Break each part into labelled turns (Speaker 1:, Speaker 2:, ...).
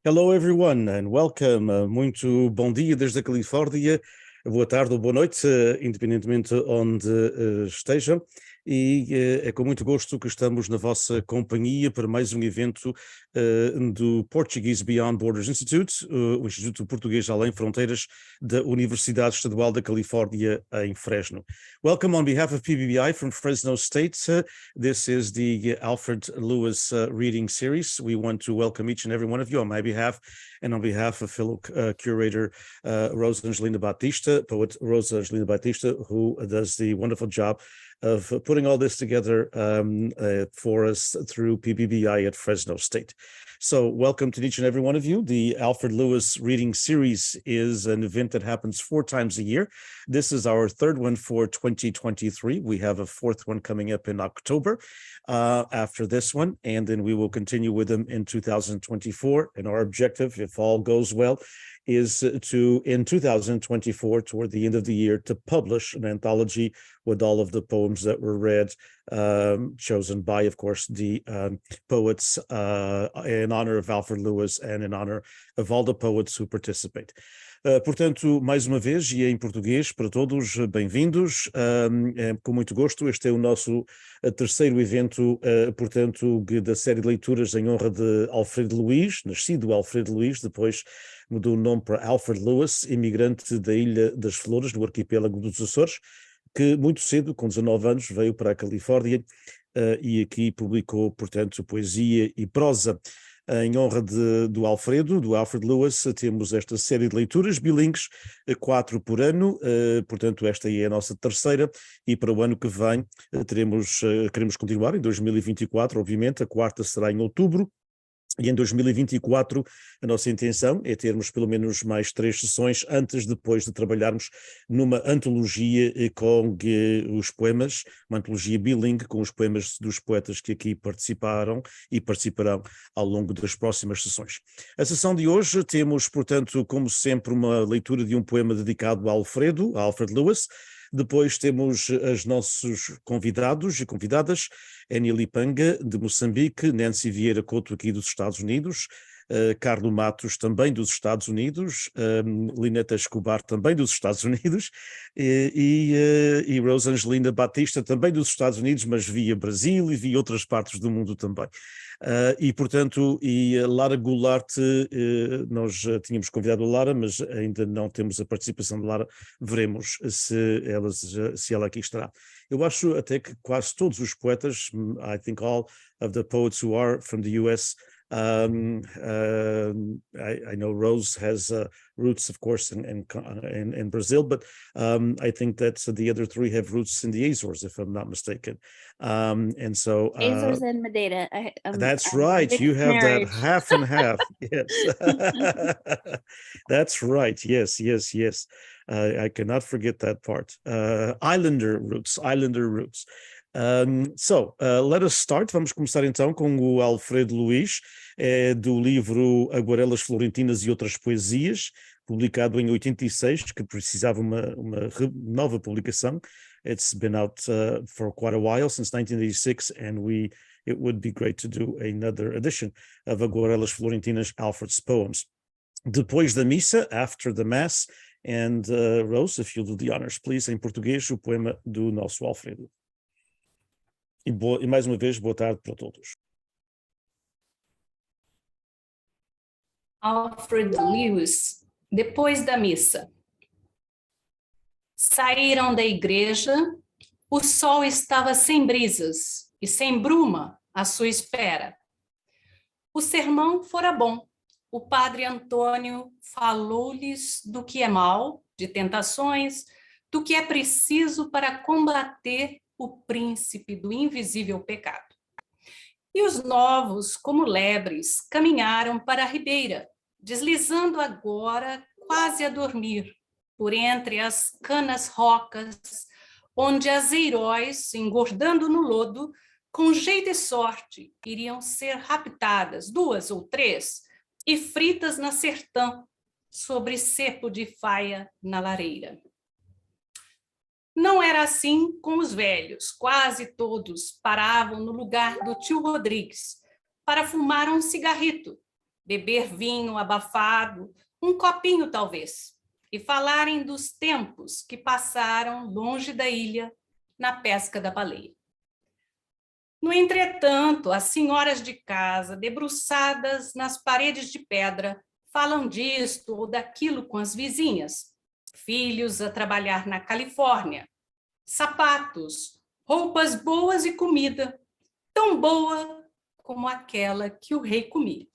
Speaker 1: Hello everyone and welcome. Muito bom dia desde a Califórnia, boa tarde ou boa noite, independentemente onde estejam. E é com muito gosto que estamos na vossa companhia para mais um evento do Portuguese Beyond Borders Institute, o Instituto Português Além Fronteiras da Universidade Estadual da Califórnia em Fresno. Welcome on behalf of PBBI from Fresno State. This is the Alfred Lewis reading series. We want to welcome each and every one of you on my behalf and on behalf of fellow curator Roseangelina Baptista, poet Roseangelina Baptista, who does the wonderful job of putting all this together for us through PBBI at Fresno State. So welcome to each and every one of you. The Alfred Lewis Reading Series is an event that happens 4 times a year. This is our 3rd one for 2023. We have a 4th one coming up in October after this one, and then we will continue with them in 2024. And our objective, if all goes well, is to, in 2024, toward the end of the year, to publish an anthology with all of the poems that were read, chosen by, of course, the poets in honor of Alfred Lewis and in honor of all the poets who participate. Portanto, mais uma vez, e em português, para todos, bem-vindos. Com muito gosto, este é o nosso 3º evento, portanto, da série de leituras em honra de Alfred Lewis, nascido Alfred Lewis, depois mudou o nome para Alfred Lewis, imigrante da Ilha das Flores, do arquipélago dos Açores, que muito cedo, com 19 anos, veio para a Califórnia e aqui publicou, portanto, poesia e prosa. Em honra do Alfred Lewis, temos esta série de leituras bilíngues, 4 por ano, portanto esta é a nossa 3ª, e para o ano que vem queremos continuar, em 2024, obviamente, a 4ª será em outubro. E em 2024 a nossa intenção é termos pelo menos mais 3 sessões depois de trabalharmos numa antologia com os poemas, uma antologia bilingue com os poemas dos poetas que aqui participaram e participarão ao longo das próximas sessões. A sessão de hoje temos, portanto, como sempre, uma leitura de um poema dedicado a Alfred Lewis. Depois temos os nossos convidados e convidadas, Énia Lipanga, de Moçambique, Nancy Vieira Couto, aqui dos Estados Unidos, Carlos Matos, também dos Estados Unidos, Lineta Escobar, também dos Estados Unidos, e Roseangelina Baptista, também dos Estados Unidos, mas via Brasil e via outras partes do mundo também. E, portanto, Lara Goulart, nós tínhamos convidado a Lara, mas ainda não temos a participação de Lara, veremos se ela aqui estará. Eu acho até que quase todos os poetas, I think all of the poets who are from the US, I know Rose has roots, of course, in Brazil, but I think that the other 3 have roots in the Azores, if I'm not mistaken. And so
Speaker 2: Azores and Madeira.
Speaker 1: That's right. You have
Speaker 2: marriage.
Speaker 1: that half and half. Yes, that's right. Yes. I cannot forget that part. Islander roots. Let us start. Vamos começar então com o Alfred Lewis, do livro Aguarelas, Florentinas e Outras Poesias, publicado em 86, que precisava uma nova publicação. It's been out for quite a while, since 1986, and it would be great to do another edition of Aguarelas, Florentinas, Alfred's poems. Depois da Missa, After the Mass, and Rose, if you'll do the honors, please, em português, o poema do nosso Alfredo. E mais uma vez, boa tarde para todos.
Speaker 3: Alfred Lewis, Depois da Missa. Saíram da igreja, o sol estava sem brisas e sem bruma à sua espera. O sermão fora bom. O padre Antônio falou-lhes do que é mal, de tentações, do que é preciso para combater o príncipe do invisível pecado. E os novos, como lebres, caminharam para a ribeira, deslizando agora quase a dormir, por entre as canas rocas, onde as heróis, engordando no lodo, com jeito e sorte, iriam ser raptadas, 2 ou 3, e fritas na sertã, sobre cepo de faia na lareira. Não era assim com os velhos, quase todos paravam no lugar do tio Rodrigues para fumar um cigarrito, beber vinho abafado, um copinho talvez, e falarem dos tempos que passaram longe da ilha na pesca da baleia. No entretanto, as senhoras de casa, debruçadas nas paredes de pedra, falam disto ou daquilo com as vizinhas, filhos a trabalhar na Califórnia, sapatos, roupas boas e comida, tão boa como aquela que o rei comia.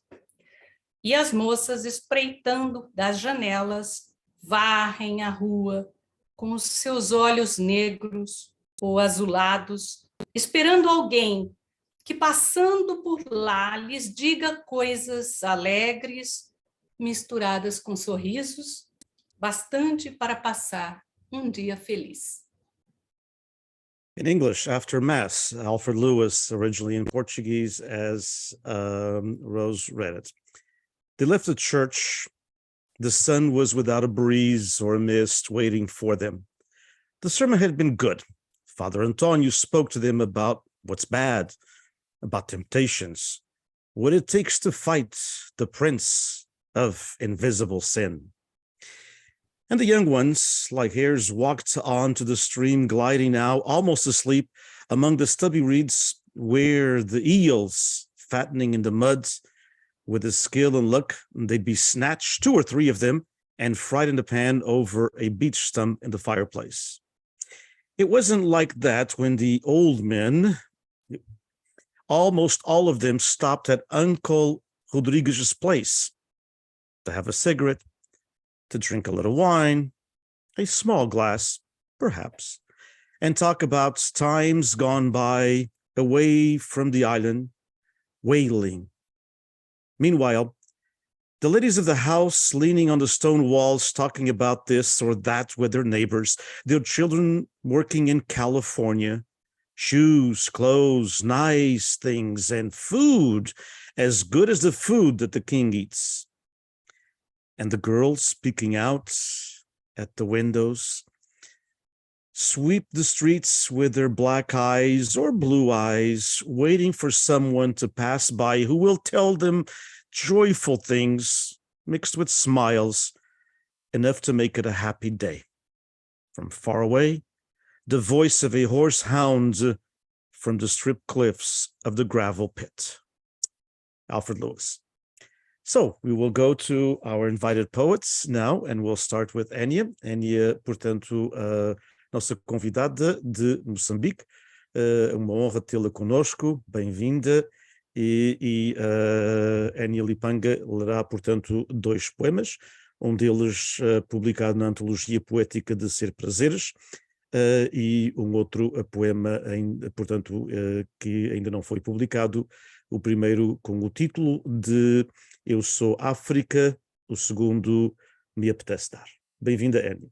Speaker 3: E as moças espreitando das janelas, varrem a rua com os seus olhos negros ou azulados, esperando alguém que, passando por lá, lhes diga coisas alegres, misturadas com sorrisos, bastante para passar um dia feliz.
Speaker 1: In English, after Mass, Alfred Lewis, originally in Portuguese, as Rose read it. They left the church. The sun was without a breeze or a mist waiting for them. The sermon had been good. Father Antonio spoke to them about what's bad, about temptations, what it takes to fight the prince of invisible sin. And the young ones, like hares, walked on to the stream, gliding now, almost asleep, among the stubby reeds where the eels, fattening in the mud, with his skill and luck, they'd be snatched, 2 or 3 of them, and fried in the pan over a beech stump in the fireplace. It wasn't like that when the old men, almost all of them, stopped at Uncle Rodriguez's place to have a cigarette, to drink a little wine, a small glass, perhaps, and talk about times gone by away from the island, wailing. Meanwhile, the ladies of the house, leaning on the stone walls, talking about this or that with their neighbors, their children working in California, shoes, clothes, nice things, and food as good as the food that the king eats. And the girls speaking out at the windows, sweep the streets with their black eyes or blue eyes, waiting for someone to pass by who will tell them joyful things mixed with smiles, enough to make it a happy day. From far away, the voice of a horse hound from the stripped cliffs of the gravel pit. Alfred Lewis. So we will go to our invited poets now, and we'll start with Énia. Énia, portanto, nossa convidada de Moçambique. Uma honra tê-la conosco, bem-vinda. E Énia Lipanga lerá, portanto, 2 poemas, um deles publicado na Antologia Poética de Ser Prazeres, e um outro poema, portanto, que ainda não foi publicado, o primeiro com o título de Eu Sou África, o segundo Me Apetece Dar. Bem-vinda, Énia.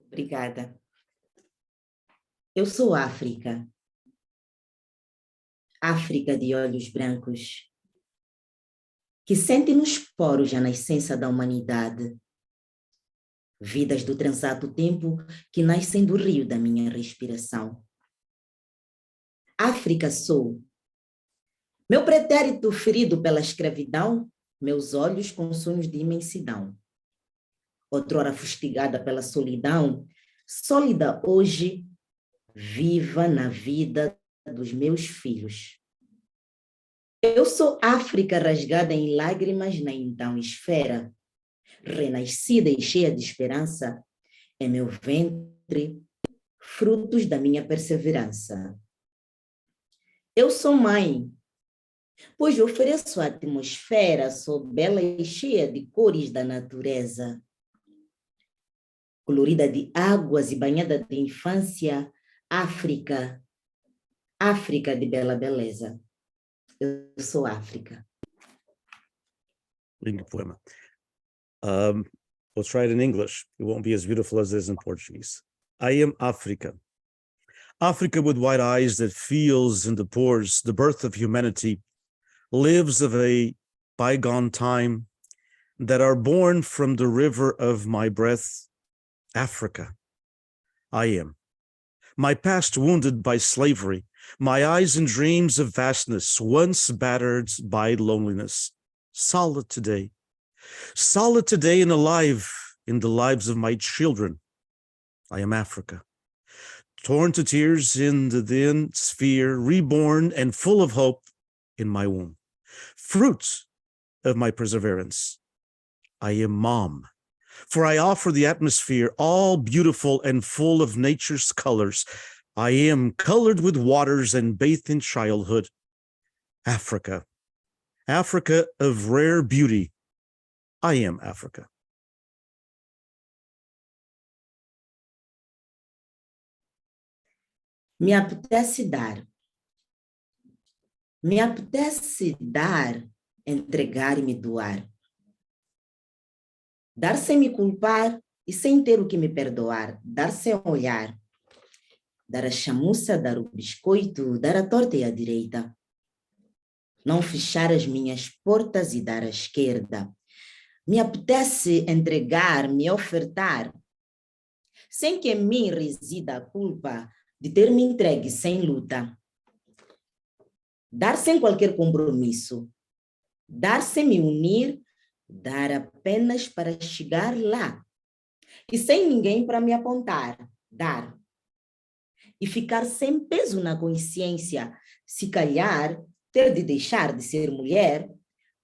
Speaker 2: Obrigada. Eu sou África. África de olhos brancos, que sente nos poros a nascença da humanidade. Vidas do transato tempo que nascem do rio da minha respiração. África sou. Meu pretérito ferido pela escravidão, meus olhos com sonhos de imensidão. Outrora fustigada pela solidão, sólida hoje, viva na vida dos meus filhos. Eu sou África rasgada em lágrimas na então esfera, renascida e cheia de esperança, é meu ventre, frutos da minha perseverança. Eu sou mãe, pois ofereço a atmosfera, sou bela e cheia de cores da natureza. Colorida de águas e banhada de infância, África, África de bela beleza. Eu sou África.
Speaker 1: Lindo poema. We'll try it in English. It won't be as beautiful as it is in Portuguese. I am Africa. Africa with white eyes that feels in the pores the birth of humanity, lives of a bygone time, that are born from the river of my breath, Africa. I am. My past wounded by slavery, my eyes in dreams of vastness, once battered by loneliness. solid today and alive in the lives of my children. I am Africa, torn to tears in the thin sphere, reborn and full of hope in my womb. Fruit of my perseverance, I am mom, for I offer the atmosphere all beautiful and full of nature's colors. I am colored with waters and bathed in childhood. Africa, Africa of rare beauty, I am Africa.
Speaker 2: Me apetece dar. Me apetece dar, entregar e me doar. Dar sem me culpar e sem ter o que me perdoar. Dar sem olhar. Dar a chamuça, dar o biscoito, dar a torta e a direita. Não fechar as minhas portas e dar à esquerda. Me apetece entregar, me ofertar, sem que em mim resida a culpa de ter me entregue sem luta. Dar sem qualquer compromisso. Dar sem me unir, dar apenas para chegar lá. E sem ninguém para me apontar, dar. E ficar sem peso na consciência, se calhar ter de deixar de ser mulher,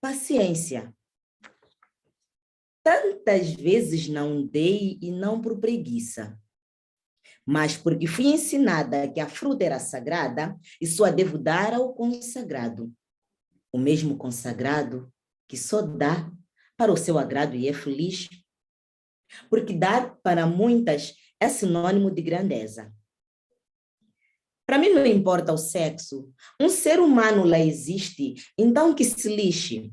Speaker 2: paciência. Tantas vezes não dei e não por preguiça, mas porque fui ensinada que a fruta era sagrada e só a devo dar ao consagrado. O mesmo consagrado que só dá para o seu agrado e é feliz. Porque dar para muitas é sinônimo de grandeza. Para mim não importa o sexo, um ser humano lá existe, então que se lixe.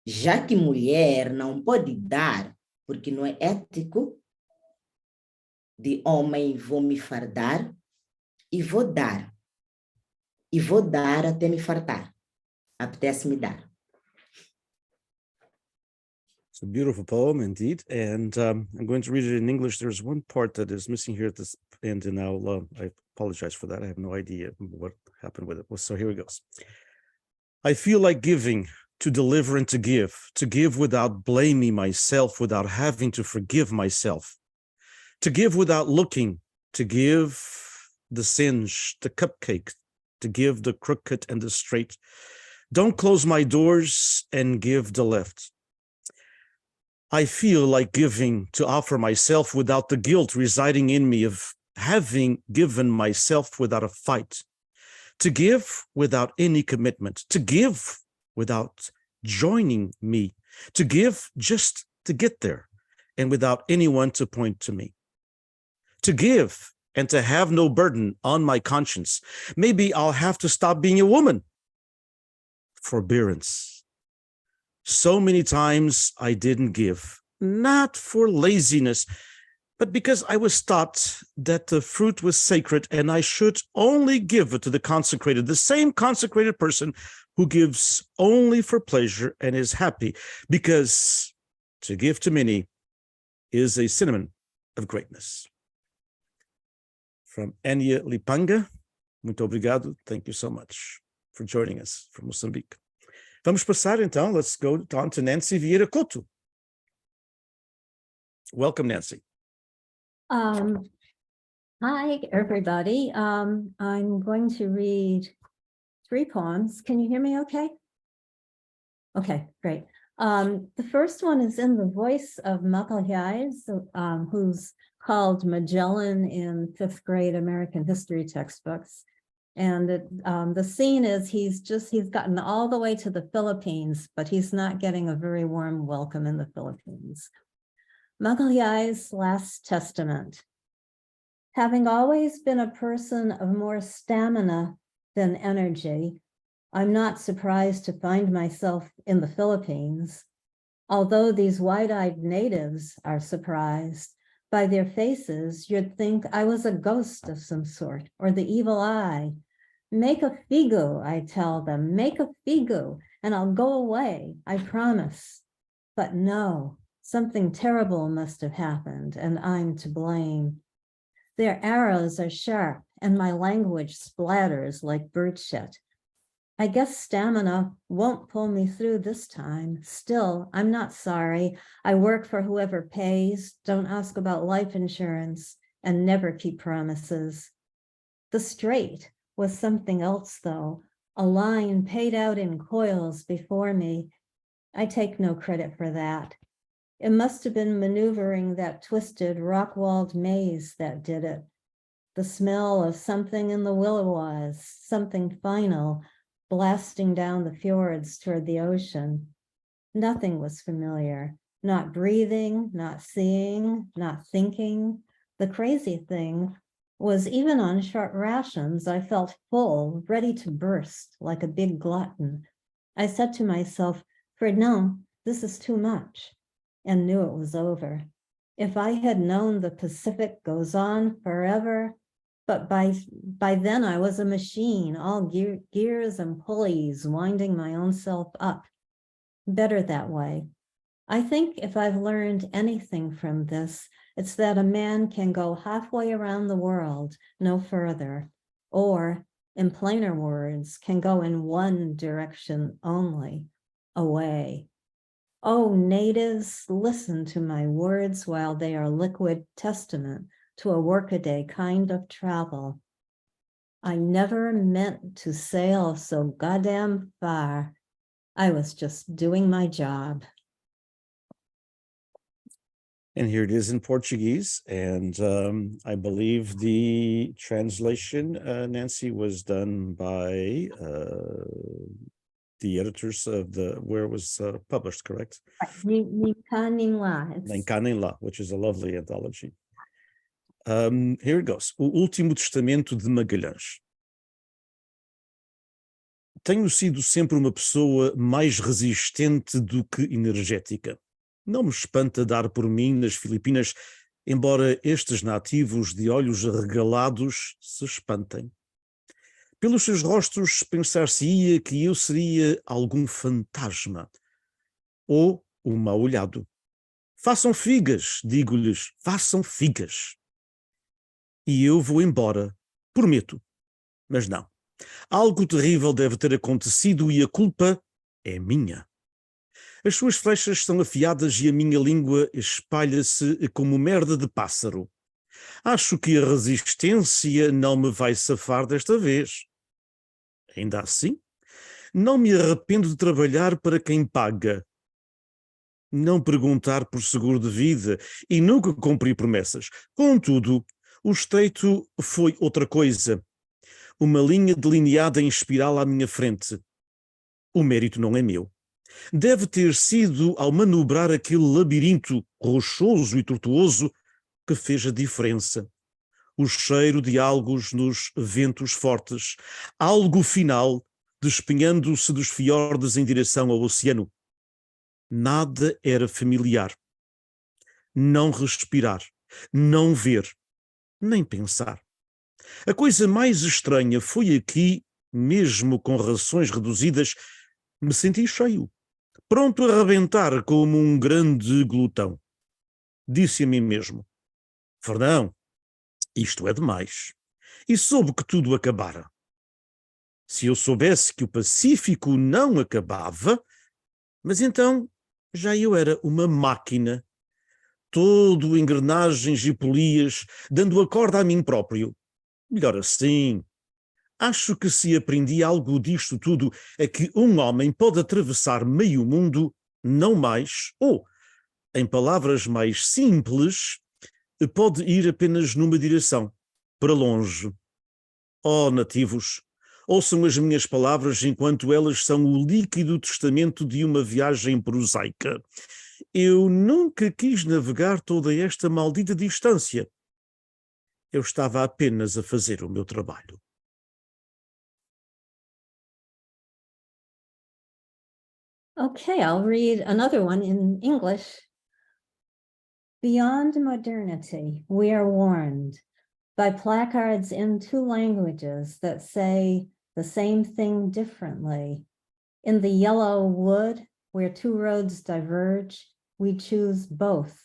Speaker 2: Já que mulher não pode dar, porque não é ético, de homem vou me fardar e vou dar. E vou dar até me fartar. Apetece-me dar.
Speaker 1: It's a beautiful poem indeed, and I'm going to read it in English. There's one part that is missing here at this end, and I apologize for that. I have no idea what happened with it. So here it goes. I feel like giving, to deliver and to give without blaming myself, without having to forgive myself, to give without looking, to give the singe, the cupcake, to give the crooked and the straight. Don't close my doors and give the left. I feel like giving, to offer myself without the guilt residing in me of having given myself without a fight, to give without any commitment, to give without joining me, to give just to get there and without anyone to point to me, to give and to have no burden on my conscience. Maybe I'll have to stop being a woman. Forbearance. So many times I didn't give, not for laziness, but because I was taught that the fruit was sacred and I should only give it to the consecrated, the same consecrated person who gives only for pleasure and is happy, because to give to many is a synonym of greatness. From Énia Lipanga, muito obrigado. Thank you so much for joining us from Moçambique. Vamos passar então, let's go on to Nancy Vieira Couto. Welcome, Nancy.
Speaker 4: Hi, everybody. I'm going to read 3 poems. Can you hear me okay? Okay, great. The first one is in the voice of Magalhães, who's called Magellan in 5th grade American history textbooks. And the scene is he's gotten all the way to the Philippines, but he's not getting a very warm welcome in the Philippines. Magalhães Last Testament. Having always been a person of more stamina than energy, I'm not surprised to find myself in the Philippines, although these wide-eyed natives are surprised. By their faces, you'd think I was a ghost of some sort, or the evil eye. Make a figo, I tell them, make a figo, and I'll go away, I promise. But no, something terrible must have happened, and I'm to blame. Their arrows are sharp, and my language splatters like birdshit. I guess stamina won't pull me through this time. Still, I'm not sorry. I work for whoever pays, don't ask about life insurance, and never keep promises. The straight was something else, though, a line paid out in coils before me. I take no credit for that. It must have been maneuvering that twisted rock-walled maze that did it. The smell of something in the Willowas, something final, blasting down the fjords toward the ocean. Nothing was familiar, not breathing, not seeing, not thinking. The crazy thing was even on short rations, I felt full, ready to burst like a big glutton. I said to myself, Fredno, this is too much, and knew it was over. If I had known the Pacific goes on forever, but by then I was a machine, all gears and pulleys, winding my own self up. Better that way. I think if I've learned anything from this, it's that a man can go halfway around the world, no further, or, in plainer words, can go in one direction only, away. Oh, natives, listen to my words while they are liquid testament to a workaday kind of travel. I never meant to sail so goddamn far. I was just doing my job.
Speaker 1: And here it is in Portuguese, and I believe the translation, Nancy, was done by the editors of where it was published, correct?
Speaker 4: Nem cá, nem lá.
Speaker 1: Nem cá, nem lá, which is a lovely anthology. Here it goes. O Último Testamento de Magalhães. Tenho sido sempre uma pessoa mais resistente do que energética. Não me espanta dar por mim nas Filipinas, embora estes nativos de olhos arregalados se espantem. Pelos seus rostos pensar-se-ia que eu seria algum fantasma ou um mal-olhado. Façam figas, digo-lhes, façam figas. E eu vou embora, prometo. Mas não. Algo terrível deve ter acontecido e a culpa é minha. As suas flechas são afiadas e a minha língua espalha-se como merda de pássaro. Acho que a resistência não me vai safar desta vez. Ainda assim, não me arrependo de trabalhar para quem paga. Não perguntar por seguro de vida e nunca cumprir promessas. Contudo, o estreito foi outra coisa. Uma linha delineada em espiral à minha frente. O mérito não é meu. Deve ter sido ao manobrar aquele labirinto rochoso e tortuoso que fez a diferença. O cheiro de algos nos ventos fortes, algo final despenhando-se dos fiordes em direção ao oceano. Nada era familiar. Não respirar, não ver, nem pensar. A coisa mais estranha foi aqui, mesmo com rações reduzidas, me senti cheio, pronto a arrebentar como um grande glutão. Disse a mim mesmo, Fernão, isto é demais. E soube que tudo acabara. Se eu soubesse que o Pacífico não acabava, mas então já eu era uma máquina, todo engrenagens e polias, dando a corda a mim próprio. Melhor assim. Acho que se aprendi algo disto tudo é que um homem pode atravessar meio mundo, não mais, ou, em palavras mais simples, pode ir apenas numa direção, para longe. Oh, nativos, ouçam as minhas palavras enquanto elas são o líquido testamento de uma viagem prosaica. Eu nunca quis navegar toda esta maldita distância. Eu estava apenas a fazer o meu trabalho.
Speaker 4: Okay, I'll read another one in English. Beyond modernity, we are warned by placards in 2 languages that say the same thing differently. In the yellow wood, where 2 roads diverge, we choose both,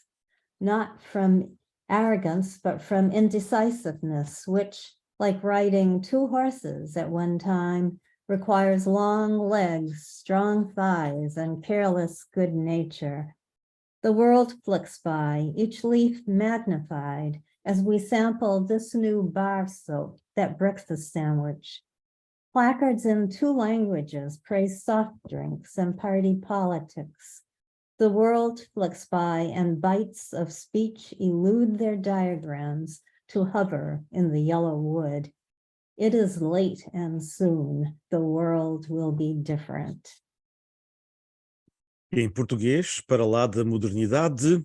Speaker 4: not from arrogance, but from indecisiveness, which, like riding 2 horses at one time, requires long legs, strong thighs, and careless good nature. The world flicks by, each leaf magnified, as we sample this new bar soap, that breakfast sandwich. Placards in 2 languages praise soft drinks and party politics. The world flicks by and bites of speech elude their diagrams to hover in the yellow wood. It is late and soon the world will be different.
Speaker 1: Em português, para lá da modernidade,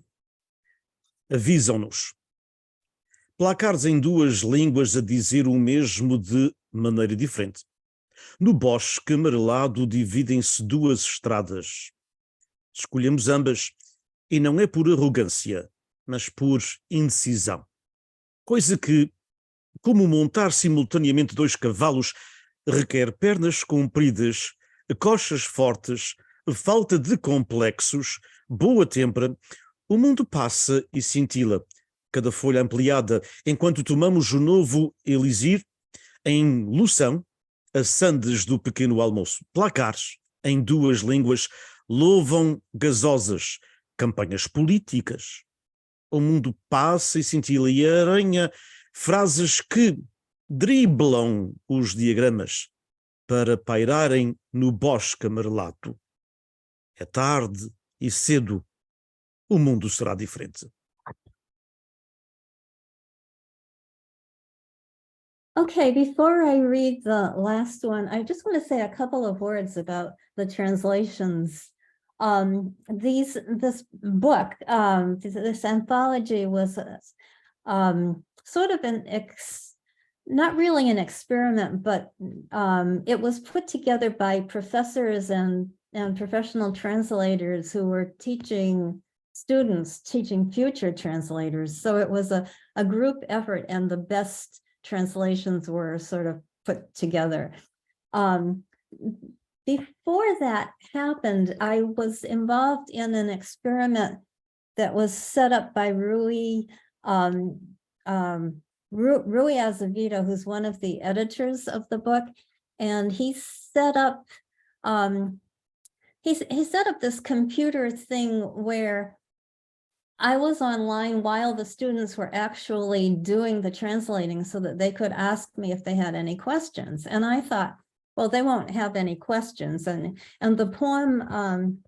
Speaker 1: avisam-nos. Placares em 2 línguas a dizer o mesmo de maneira diferente. No bosque amarelado dividem-se 2 estradas. Escolhemos ambas, e não é por arrogância, mas por indecisão. Coisa que, como montar simultaneamente 2 cavalos, requer pernas compridas, coxas fortes, falta de complexos, boa têmpera. O mundo passa e cintila, cada folha ampliada, enquanto tomamos o novo elixir em loção, a sandes do pequeno almoço. Placares em 2 línguas louvam gasosas campanhas políticas. O mundo passa e cintila e arranha frases que driblam os diagramas para pairarem no bosque amarelado. É tarde e cedo, o mundo será diferente.
Speaker 4: Okay, before I read the last one, I just want to say a couple of words about the translations. This book, this anthology was sort of not really an experiment, but it was put together by professors and professional translators who were teaching students, teaching future translators. So it was a group effort, and the best translations were sort of put together. Before that happened, I was involved in an experiment that was set up by Rui Azevedo, who's one of the editors of the book, and he set up he set up this computer thing where I was online while the students were actually doing the translating so that they could ask me if they had any questions. And I thought, well, they won't have any questions. And the poem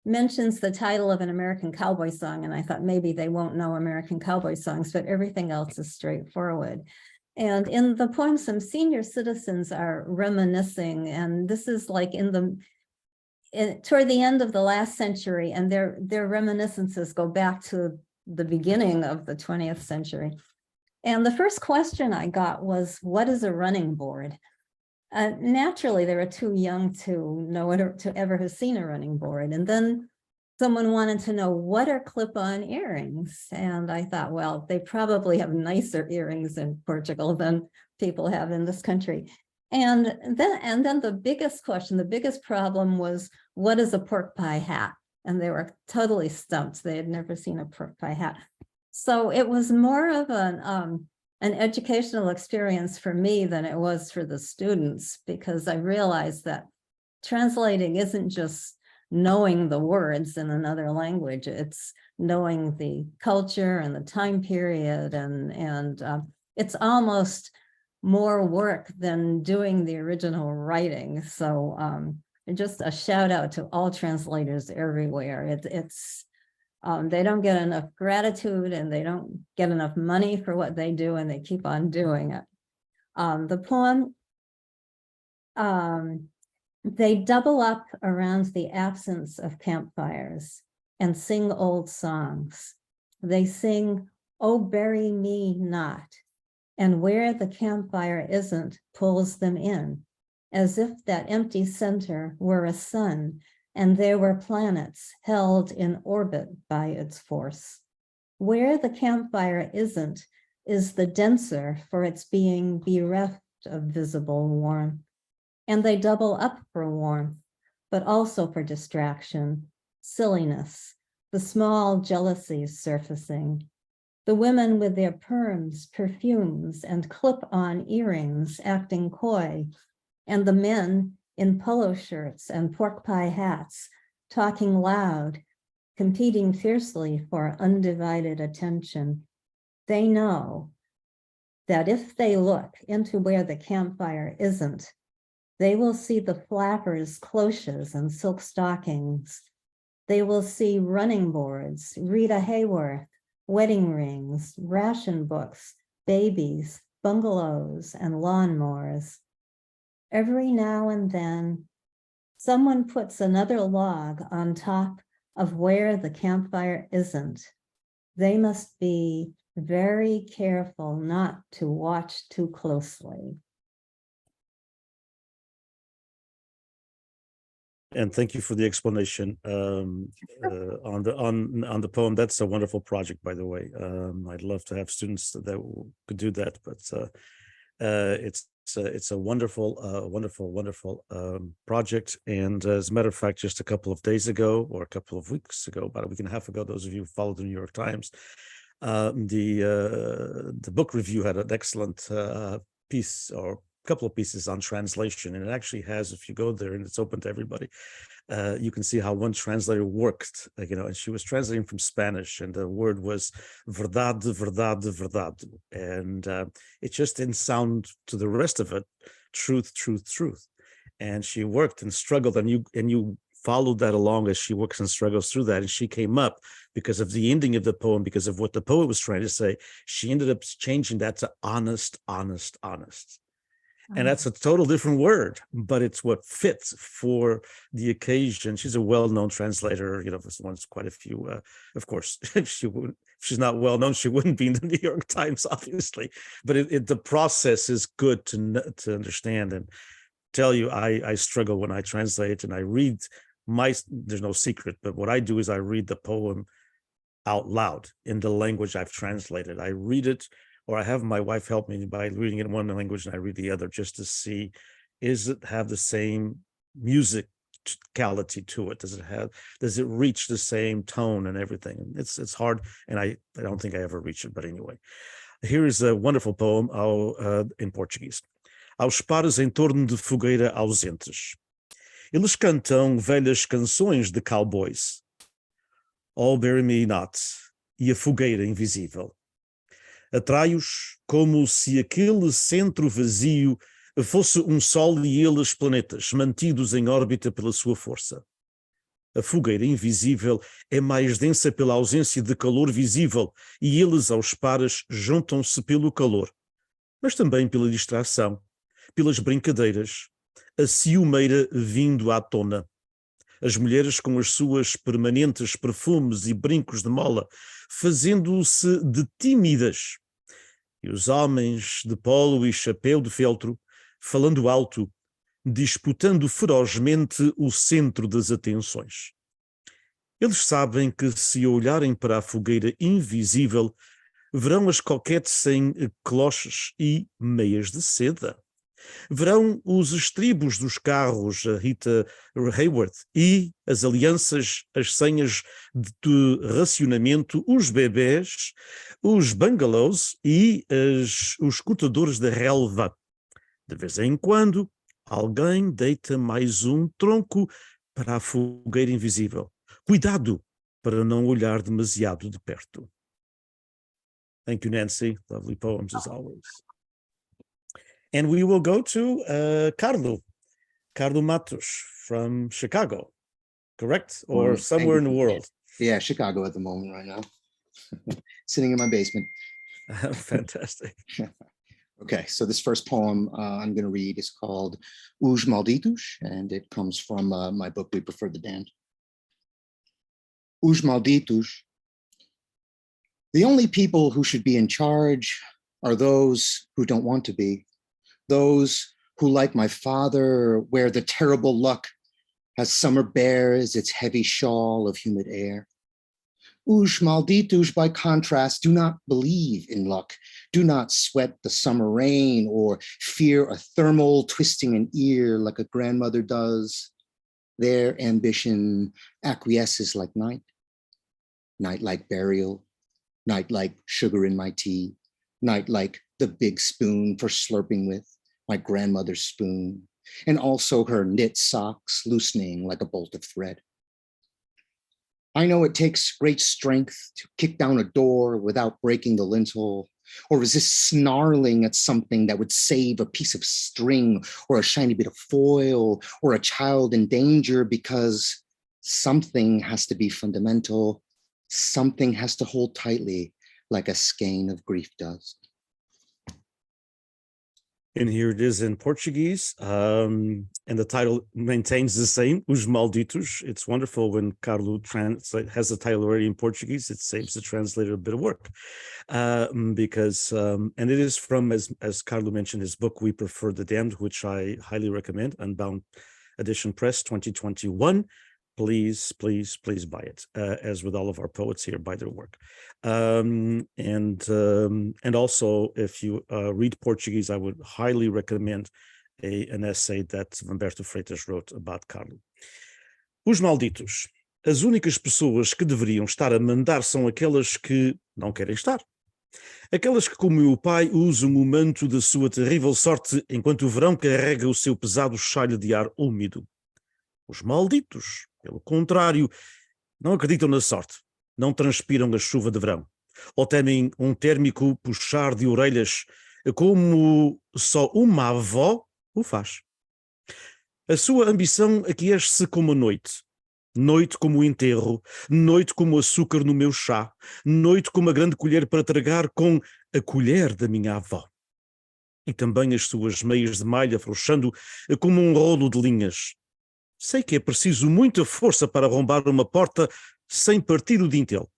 Speaker 4: mentions the title of an American cowboy song, and I thought maybe they won't know American cowboy songs, but everything else is straightforward. And in the poem, some senior citizens are reminiscing, and this is like toward the end of the last century, and their reminiscences go back to the beginning of the 20th century. And the first question I got was, what is a running board? Naturally, they were too young to know it, to ever have seen a running board. And then someone wanted to know, what are clip-on earrings? And I thought, well, they probably have nicer earrings in Portugal than people have in this country. And then the biggest question, the biggest problem was, what is a pork pie hat? And they were totally stumped. They had never seen a pork pie hat. So it was more of an educational experience for me than it was for the students, because I realized that translating isn't just knowing the words in another language, it's knowing the culture and the time period, and it's almost more work than doing the original writing. So just a shout out to all translators everywhere. They don't get enough gratitude, and they don't get enough money for what they do, and they keep on doing it. The poem, they double up around the absence of campfires and sing old songs. They sing, "Oh, bury me not," and where the campfire isn't, pulls them in, as if that empty center were a sun, and there were planets held in orbit by its force. Where the campfire isn't is the denser for its being bereft of visible warmth. And they double up for warmth, but also for distraction, silliness, the small jealousies surfacing. The women with their perms, perfumes, and clip-on earrings acting coy, and the men in polo shirts and pork pie hats, talking loud, competing fiercely for undivided attention. They know that if they look into where the campfire isn't, they will see the flappers' cloches and silk stockings. They will see running boards, Rita Hayworth, wedding rings, ration books, babies, bungalows, and lawnmowers. Every now and then, someone puts another log on top of where the campfire isn't. They must be very careful not to watch too closely.
Speaker 1: And thank you for the explanation on the poem. That's a wonderful project, by the way. I'd love to have students that could do that, but it's a wonderful project. And as a matter of fact, just a couple of days ago, or a couple of weeks ago, about a week and a half ago, those of you who followed the New York Times, the book review had an excellent piece, or couple of pieces on translation, and it actually has, if you go there and it's open to everybody, you can see how one translator worked, and she was translating from Spanish, and the word was verdade, verdade, verdade, and it just didn't sound to the rest of it truth, truth, truth. And she worked and struggled, and you followed that along as she works and struggles through that. And she came up, because of the ending of the poem, because of what the poet was trying to say, she ended up changing that to honest, honest, honest. And that's a total different word, but it's what fits for the occasion. She's a well-known translator, there's one's quite a few, of course. She's not well-known, she wouldn't be in the New York Times, obviously, but the process is good to understand. And tell you, I struggle when I translate, and I read there's no secret, but what I do is I read the poem out loud in the language I've translated. I read it, or I have my wife help me by reading it in one language and I read the other, just to see, is it have the same musicality to it? Does it reach the same tone and everything? It's hard, and I don't think I ever reach it, but anyway. Here is a wonderful poem in Portuguese. Aos pares em torno de fogueira ausentes. Eles cantam velhas canções de cowboys. Oh, bury me not, e a fogueira invisível. Atrai-os como se aquele centro vazio fosse sol e eles planetas, mantidos em órbita pela sua força. A fogueira invisível é mais densa pela ausência de calor visível, e eles aos pares juntam-se pelo calor, mas também pela distração, pelas brincadeiras, a ciumeira vindo à tona. As mulheres com as suas permanentes perfumes e brincos de mola, fazendo-se de tímidas, e os homens de polo e chapéu de feltro, falando alto, disputando ferozmente o centro das atenções. Eles sabem que, se olharem para a fogueira invisível, verão as coquetes em cloches e meias de seda. Verão os estribos dos carros, a Rita Hayworth, e as alianças, as senhas de racionamento, os bebés, os bungalows e os cortadores de relva. De vez em quando, alguém deita mais um tronco para a fogueira invisível. Cuidado para não olhar demasiado de perto. Thank you, Nancy. Lovely poems as always. And we will go to Carlo Matos from Chicago, correct? Or somewhere in the world.
Speaker 5: Yeah, Chicago at the moment right now. Sitting in my basement.
Speaker 1: Fantastic.
Speaker 5: Okay, so this first poem I'm going to read is called Os Malditos, and it comes from my book, We Prefer the Damned. Os Malditos. The only people who should be in charge are those who don't want to be. Those who, like my father, wear the terrible luck as summer bears its heavy shawl of humid air. Os malditos, by contrast, do not believe in luck, do not sweat the summer rain or fear a thermal twisting an ear like a grandmother does. Their ambition acquiesces like night, night like burial, night like sugar in my tea, night like the big spoon for slurping with, my grandmother's spoon, and also her knit socks loosening like a bolt of thread. I know it takes great strength to kick down a door without breaking the lintel, or resist snarling at something that would save a piece of string or a shiny bit of foil or a child in danger, because something has to be fundamental, something has to hold tightly like a skein of grief does.
Speaker 1: And here it is in Portuguese, and the title maintains the same, Os Malditos. It's wonderful when Carlo has the title already in Portuguese. It saves the translator a bit of work, because, and it is from, as Carlo mentioned, his book, We Prefer the Damned, which I highly recommend, Unbound Edition Press 2021. Please, please, please buy it, as with all of our poets here, buy their work. And also, if you read Portuguese, I would highly recommend an essay that Humberto Freitas wrote about Carlo. Os malditos. As únicas pessoas que deveriam estar a mandar são aquelas que não querem estar. Aquelas que, como meu pai, usam o manto da sua terrível sorte enquanto o verão carrega o seu pesado chalho de ar úmido. Os malditos, pelo contrário, não acreditam na sorte, não transpiram a chuva de verão, ou temem um térmico puxar de orelhas, como só uma avó o faz. A sua ambição aquece como a noite, noite como o enterro, noite como o açúcar no meu chá, noite como a grande colher para tragar com a colher da minha avó. E também as suas meias de malha afrouxando como um rolo de linhas. Sei que é preciso muita força para arrombar uma porta sem partir o dintel,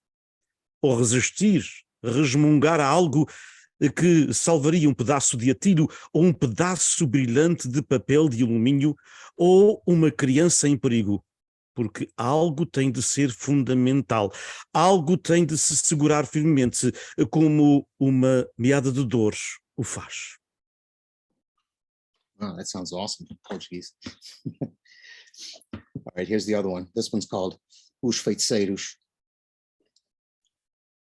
Speaker 1: ou resistir, resmungar a algo que salvaria um pedaço de atilho, ou um pedaço brilhante de papel de alumínio, ou uma criança em perigo, porque algo tem de ser fundamental, algo tem de se segurar firmemente, como uma meada de dor o faz.
Speaker 5: Oh, that sounds awesome in Portuguese. All right, here's the other one. This one's called Os Feiticeiros.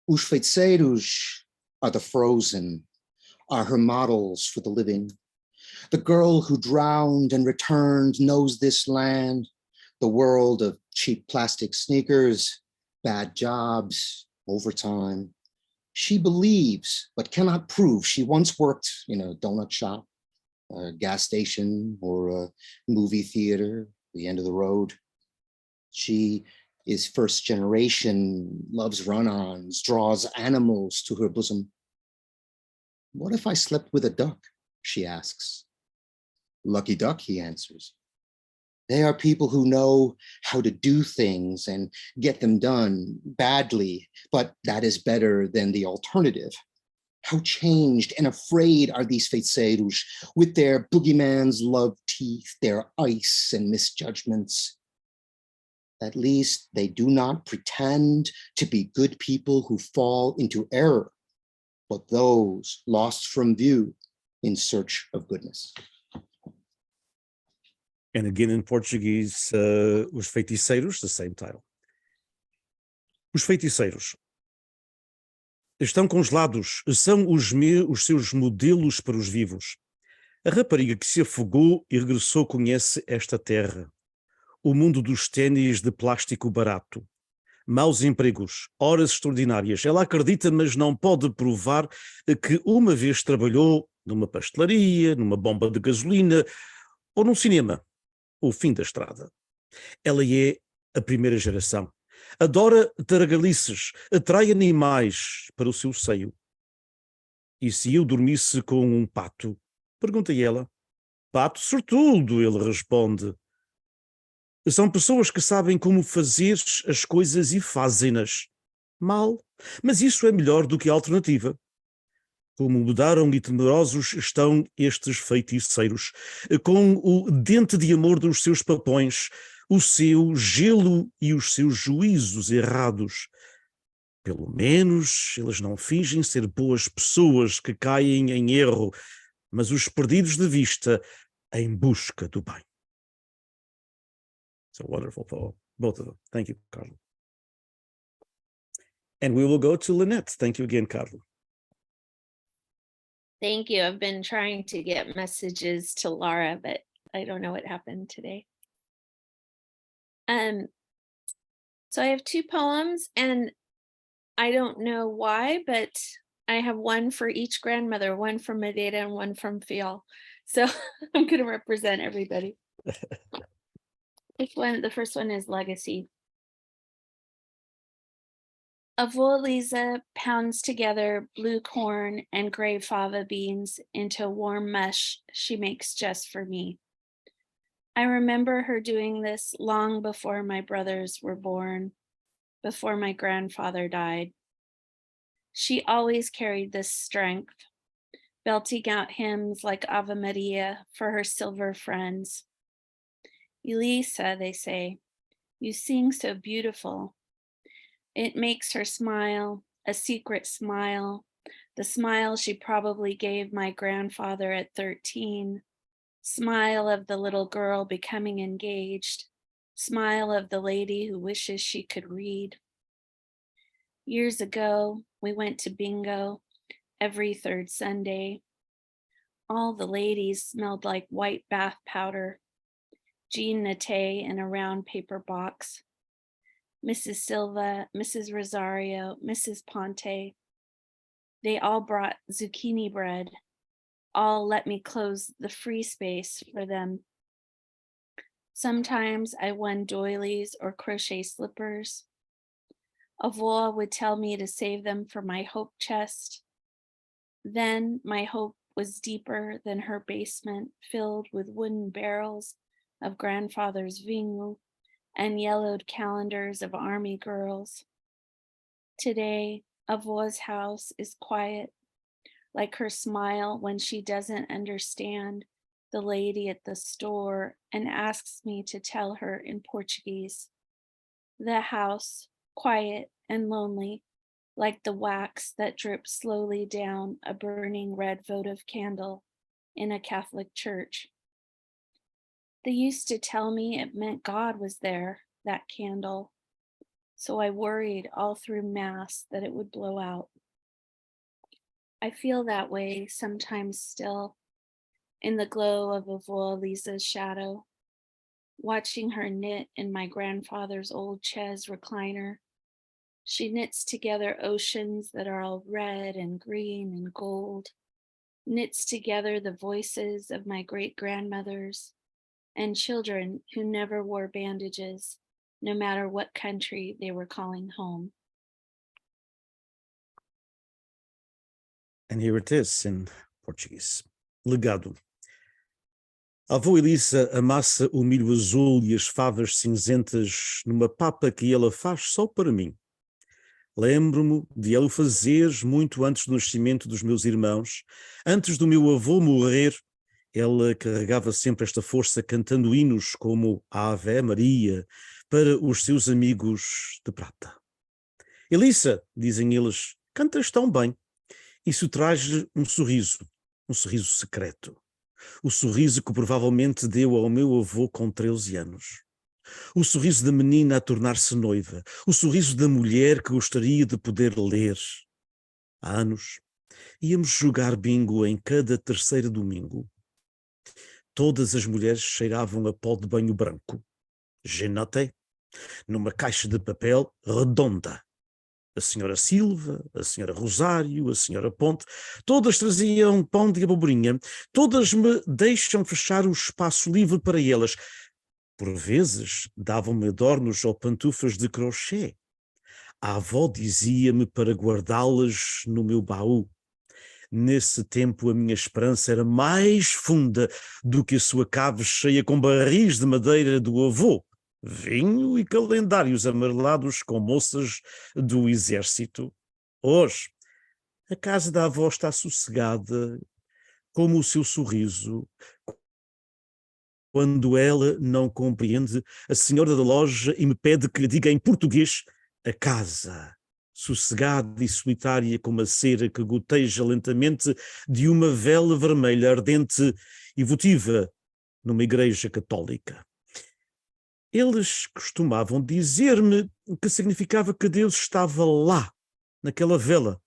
Speaker 5: Os feiticeiros are the frozen, are her models for the living. The girl who drowned and returned knows this land, the world of cheap plastic sneakers, bad jobs, overtime. She believes, but cannot prove she once worked in a donut shop, a gas station, or a movie theater, the end of the road. She is first generation, loves run-ons, draws animals to her bosom. What if I slept with a duck? She asks. Lucky duck, he answers. They are people who know how to do things and get them done badly, but that is better than the alternative. How changed and afraid are these feiticeiros with their boogeyman's love teeth, their ice and misjudgments. At least they do not pretend to be good people who fall into error, but those lost from view in search of goodness.
Speaker 1: And again in Portuguese, Os Feiticeiros, the same title. Os feiticeiros estão congelados, são os seus modelos para os vivos. A rapariga que se afogou e regressou conhece esta terra, o mundo dos ténis de plástico barato, maus empregos, horas extraordinárias. Ela acredita, mas não pode provar que uma vez trabalhou numa pastelaria, numa bomba de gasolina ou num cinema, o fim da estrada. Ela é a primeira geração. Adora taragalices, atrai animais para o seu seio. E se eu dormisse com um pato? Pergunta ela. Pato sortudo, ele responde. São pessoas que sabem como fazer as coisas e fazem-nas. Mal, mas isso é melhor do que a alternativa. Como mudaram e temerosos estão estes feiticeiros, com o dente de amor dos seus papões, o seu gelo e os seus juízos errados. Pelo menos eles não fingem ser boas pessoas que caem em erro, mas os perdidos de vista em busca do bem. It's a wonderful poem, both of them. Thank you, Carlo. And we will go to Lynette. Thank you again, Carlo.
Speaker 6: Thank you. I've been trying to get messages to Laura, but I don't know what happened today. So I have 2 poems, and I don't know why, but I have one for each grandmother, one from Madeira and one from Fial. So I'm going to represent everybody. The first one is Legacy. Avó Lisa pounds together blue corn and gray fava beans into a warm mush she makes just for me. I remember her doing this long before my brothers were born, before my grandfather died. She always carried this strength, belting out hymns like Ave Maria for her silver friends. Elisa, they say, you sing so beautiful. It makes her smile, a secret smile, the smile she probably gave my grandfather at 13, smile of the little girl becoming engaged, smile of the lady who wishes she could read. Years ago, we went to bingo every 3rd Sunday. All the ladies smelled like white bath powder, Jean Nate in a round paper box, Mrs. Silva, Mrs. Rosario, Mrs. Ponte. They all brought zucchini bread. All let me close the free space for them. Sometimes I won doilies or crochet slippers. Avó would tell me to save them for my hope chest. Then my hope was deeper than her basement, filled with wooden barrels of grandfather's vinho and yellowed calendars of army girls. Today, Avó's house is quiet, like her smile when she doesn't understand the lady at the store and asks me to tell her in Portuguese. The house, quiet and lonely, like the wax that drips slowly down a burning red votive candle in a Catholic church. They used to tell me it meant God was there, that candle. So I worried all through Mass that it would blow out. I feel that way sometimes still, in the glow of Avó Lisa's shadow, watching her knit in my grandfather's old chaise recliner. She knits together oceans that are all red and green and gold, knits together the voices of my great-grandmothers and children who never wore bandages, no matter what country they were calling home.
Speaker 1: And here it is in Portuguese. Legado. A avó Elisa amassa o milho azul e as favas cinzentas numa papa que ela faz só para mim. Lembro-me de ela o fazer muito antes do nascimento dos meus irmãos. Antes do meu avô morrer, ela carregava sempre esta força cantando hinos como a Ave Maria para os seus amigos de prata. Elisa, dizem eles, cantas tão bem. Isso traz-lhe um sorriso secreto. O sorriso que provavelmente deu ao meu avô com 13 anos. O sorriso da menina a tornar-se noiva. O sorriso da mulher que gostaria de poder ler. Há anos, íamos jogar bingo em cada terceiro domingo. Todas as mulheres cheiravam a pó de banho branco. Genate, numa caixa de papel redonda. A senhora Silva, a senhora Rosário, a senhora Ponte, todas traziam pão de abobrinha, todas me deixam fechar o espaço livre para elas. Por vezes davam-me adornos ou pantufas de crochê. A avó dizia-me para guardá-las no meu baú. Nesse tempo a minha esperança era mais funda do que a sua cave cheia com barris de madeira do avô. Vinho e calendários amarelados com moças do exército. Hoje, a casa da avó está sossegada, como o seu sorriso. Quando ela não compreende a senhora da loja e me pede que lhe diga em português a casa, sossegada e solitária como a cera que goteja lentamente de uma vela vermelha ardente e votiva numa igreja católica. Eles costumavam dizer-me que significava que Deus estava lá, naquela vela,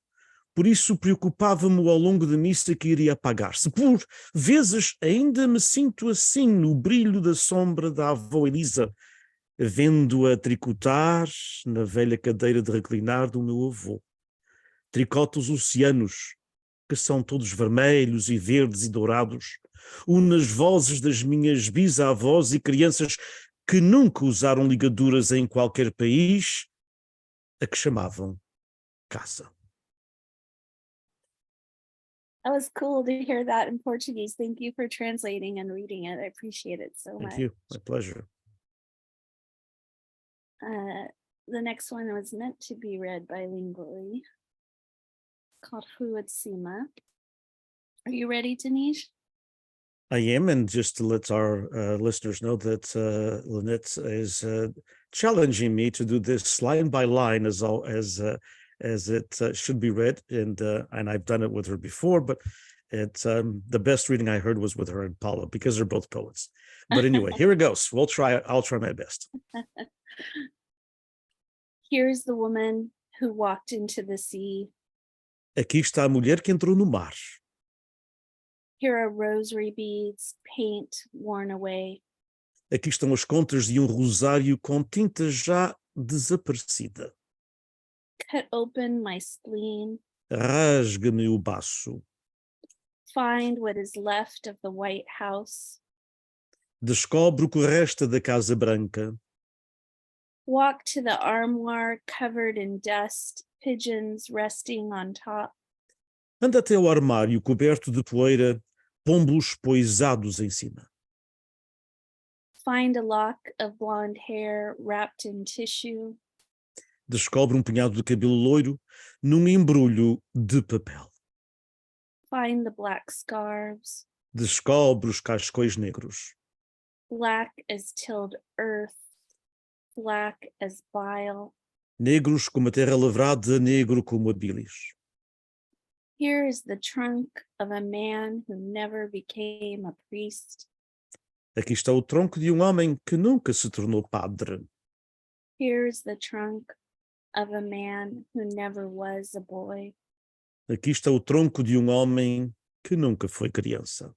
Speaker 1: Por isso preocupava-me ao longo da missa que iria apagar-se. Por vezes ainda me sinto assim no brilho da sombra da avó Elisa, vendo-a tricotar na velha cadeira de reclinar do meu avô. Tricota os oceanos, que são todos vermelhos e verdes e dourados, unas vozes das minhas bisavós e crianças que nunca usaram ligaduras em qualquer país, a que chamavam casa.
Speaker 6: That was cool to hear that in Portuguese. Thank you for translating and reading it. I appreciate it so much.
Speaker 1: Thank you. My pleasure.
Speaker 6: The next one was meant to be read bilingually, called Rua de Cima. Are you ready, Diniz?
Speaker 1: I am, and just to let our listeners know that Lynette is challenging me to do this line by line as it should be read, and I've done it with her before, but it's the best reading I heard was with her and Paula because they're both poets. But anyway, here it goes. I'll try my best.
Speaker 6: Here's the woman who walked into the sea.
Speaker 1: Aqui está a mulher que entrou no mar.
Speaker 6: Here are rosary beads, paint worn away.
Speaker 1: Aqui estão as contas de rosário com tinta já desaparecida.
Speaker 6: Cut open my spleen.
Speaker 1: Rasga-me o baço.
Speaker 6: Find what is left of the White House.
Speaker 1: Descobre o que resta da Casa Branca.
Speaker 6: Walk to the armoire covered in dust, pigeons resting on top.
Speaker 1: Anda até ao armário coberto de poeira, pombos poisados em cima.
Speaker 6: Find a lock of blonde hair wrapped in tissue.
Speaker 1: Descobre punhado de cabelo loiro num embrulho de papel.
Speaker 6: Find the black scarves.
Speaker 1: Descobre os cascóis negros.
Speaker 6: Black as tilled earth, black as bile.
Speaker 1: Negros como a terra lavrada, negro como a bilis.
Speaker 6: Here is the trunk of a man who never became a priest.
Speaker 1: Aqui está o tronco de homem que nunca se tornou padre.
Speaker 6: Here is the trunk of a man who never was a boy.
Speaker 1: Aqui está o tronco de homem que nunca foi criança.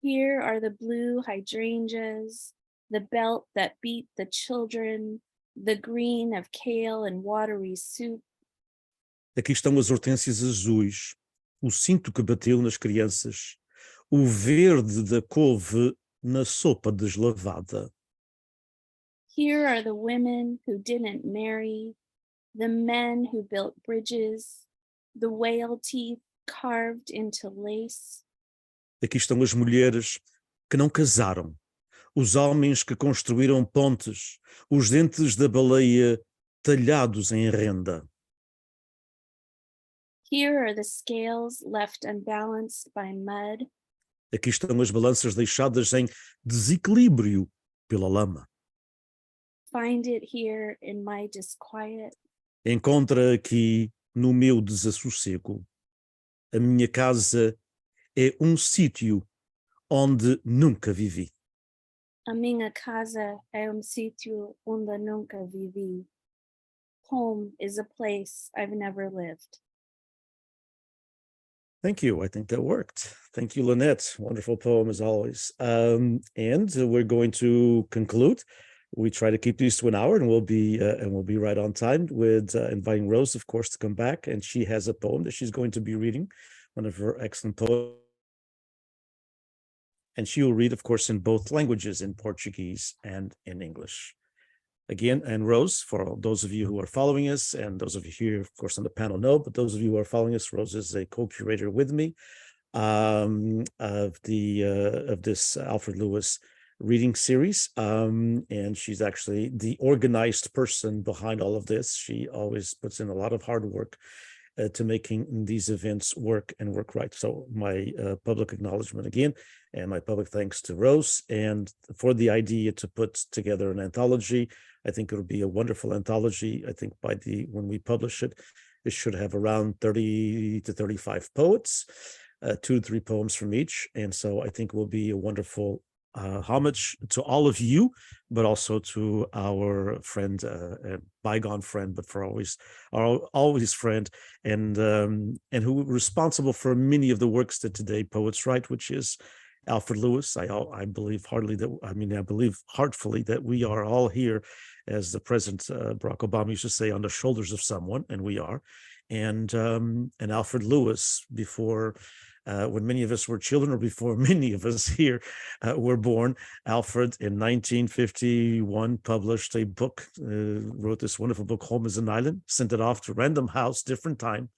Speaker 6: Here are the blue hydrangeas, the belt that beat the children, the green of kale and watery soup.
Speaker 1: Aqui estão as hortênsias azuis, o cinto que bateu nas crianças, o verde da couve na sopa deslavada.
Speaker 6: Here are the women who didn't marry, the men who built bridges, the whale teeth carved into lace.
Speaker 1: Aqui estão as mulheres que não casaram, os homens que construíram pontes, os dentes da baleia talhados em renda.
Speaker 6: Here are the scales left unbalanced by mud.
Speaker 1: Aqui estão as balanças deixadas em desequilíbrio pela lama.
Speaker 6: Find it here in my disquiet.
Speaker 1: Encontra aqui no meu desassossego. A minha casa é sítio onde nunca vivi.
Speaker 6: A minha casa é sítio onde nunca vivi. Home is a place I've never lived.
Speaker 1: Thank you. I think that worked. Thank you, Lynette. Wonderful poem as always. And we're going to conclude. We try to keep these to an hour, and we'll be right on time with inviting Rose, of course, to come back. And she has a poem that she's going to be reading, one of her excellent poems. And she will read, of course, in both languages, in Portuguese and in English. Again, and Rose, for those of you who are following us, and those of you here, of course, on the panel know, but those of you who are following us, Rose is a co-curator with me of this Alfred Lewis reading series, and she's actually the organized person behind all of this. She always puts in a lot of hard work to making these events work and work right. So my public acknowledgement again, and my public thanks to Rose, and for the idea to put together an anthology. I think it'll be a wonderful anthology. I think when we publish it, it should have around 30 to 35 poets, 2 to 3 poems from each. And so I think it will be a wonderful homage to all of you, but also to our friend, bygone friend, but for always friend, and who responsible for many of the works that today poets write, which is Alfred Lewis. I believe I believe heartfully that we are all here, as the President Barack Obama used to say, on the shoulders of someone, and we are. And Alfred Lewis, before when many of us were children, or before many of us here were born, Alfred in 1951 published a book, wrote this wonderful book, Home is an Island, sent it off to Random House, different time,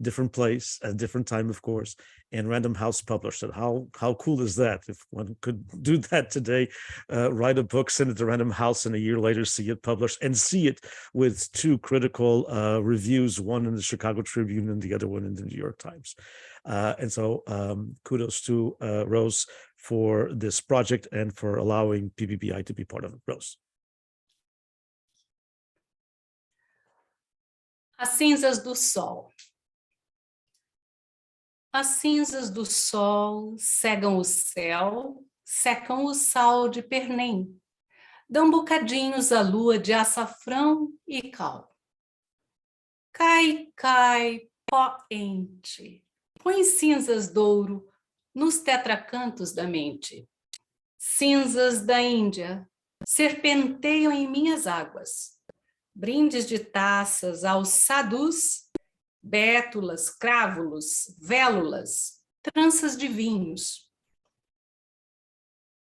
Speaker 1: different place, at different time, of course, and Random House published it. How cool is that? If one could do that today, write a book, send it to Random House, and a year later see it published, and see it with 2 critical reviews, one in the Chicago Tribune and the other one in the New York Times. And so kudos to Rose for this project and for allowing PBBI to be part of it. Rose.
Speaker 3: As cinzas do sol. As cinzas do sol cegam o céu, secam o sal de pernem, dão bocadinhos à lua de açafrão e cal. Cai, cai, pó ente, põe cinzas douro nos tetracantos da mente. Cinzas da Índia serpenteiam em minhas águas. Brindes de taças aos sadhus, bétulas, crávulos, vélulas, tranças de vinhos.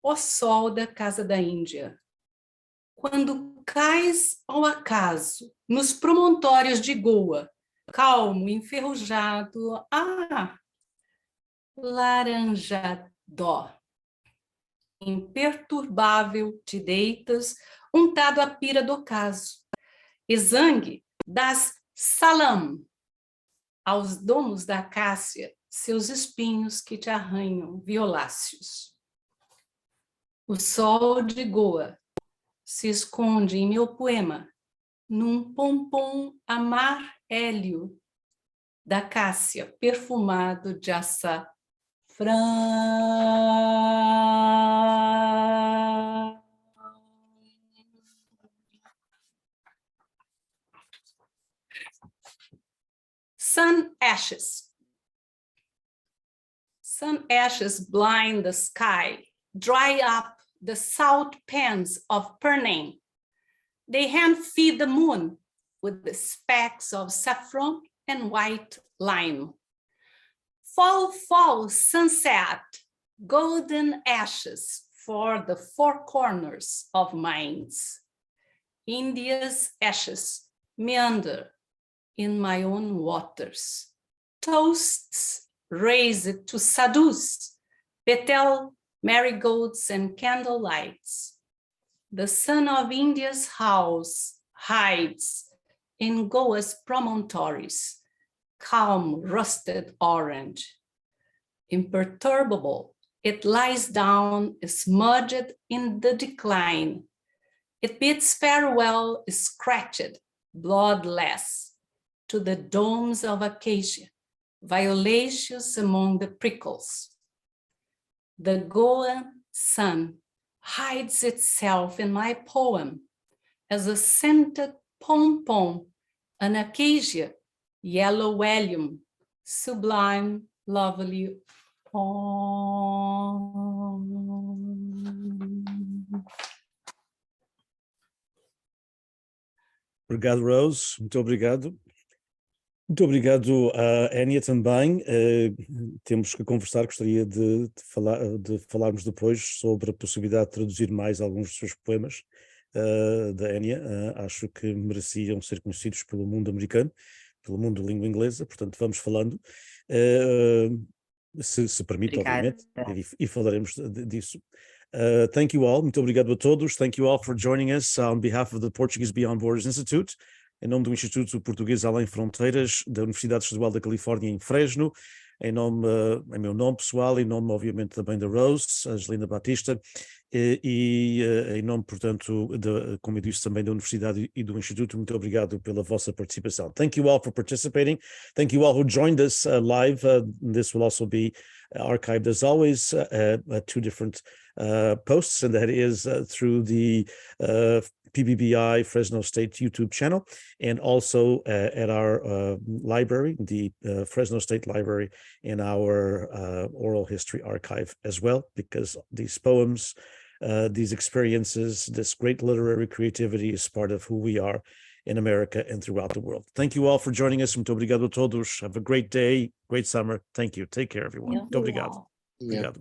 Speaker 3: Ó sol da casa da Índia, quando cais ao acaso nos promontórios de Goa, calmo, enferrujado, laranjadó. Imperturbável te deitas, untado à pira do ocaso. Exangue das salam aos domos da acácia, seus espinhos que te arranham, violáceos. O sol de Goa se esconde em meu poema, num pompom amarélio da acácia, perfumado de açafrão. Sun ashes. Sun ashes blind the sky, dry up the salt pans of Pernem. They hand feed the moon with the specks of saffron and white lime. Fall, fall, sunset, golden ashes for the 4 corners of minds. India's ashes meander in my own waters. Toasts raised to sadhus, betel, marigolds, and candle lights. The sun of India's house hides in Goa's promontories, calm rusted orange. Imperturbable, it lies down, smudged in the decline. It bids farewell, scratched, bloodless, to the domes of acacia, violaceous among the prickles. The Goan sun hides itself in my poem as a scented pompon, an acacia, yellow allium, sublime, lovely poem.
Speaker 1: Obrigado, Rose. Muito obrigado. Muito obrigado a Énia também. Temos que conversar, gostaria de falarmos depois sobre a possibilidade de traduzir mais alguns dos seus poemas da Énia. Acho que mereciam ser conhecidos pelo mundo americano, pelo mundo de língua inglesa, portanto vamos falando, se permite, obviamente, e falaremos disso. Thank you all, muito obrigado a todos. Thank you all for joining us on behalf of the Portuguese Beyond Borders Institute. Em nome do Instituto Português Além Fronteiras, da Universidade Estadual da Califórnia em Fresno, em meu nome pessoal, em nome, obviamente, também da Rose Angelina Baptista, e em nome, portanto, como eu disse, também da Universidade e do Instituto, muito obrigado pela vossa participação. Thank you all for participating. Thank you all who joined us live. This will also be archived as always two different posts, and that is through the PBBI Fresno State YouTube channel, and also at our library, the Fresno State Library, in our oral history archive as well, because these poems, these experiences, this great literary creativity is part of who we are in America and throughout the world. Thank you all for joining us. Muito obrigado a todos. Have a great day, great summer. Thank you. Take care, everyone. Muito obrigado. Obrigado.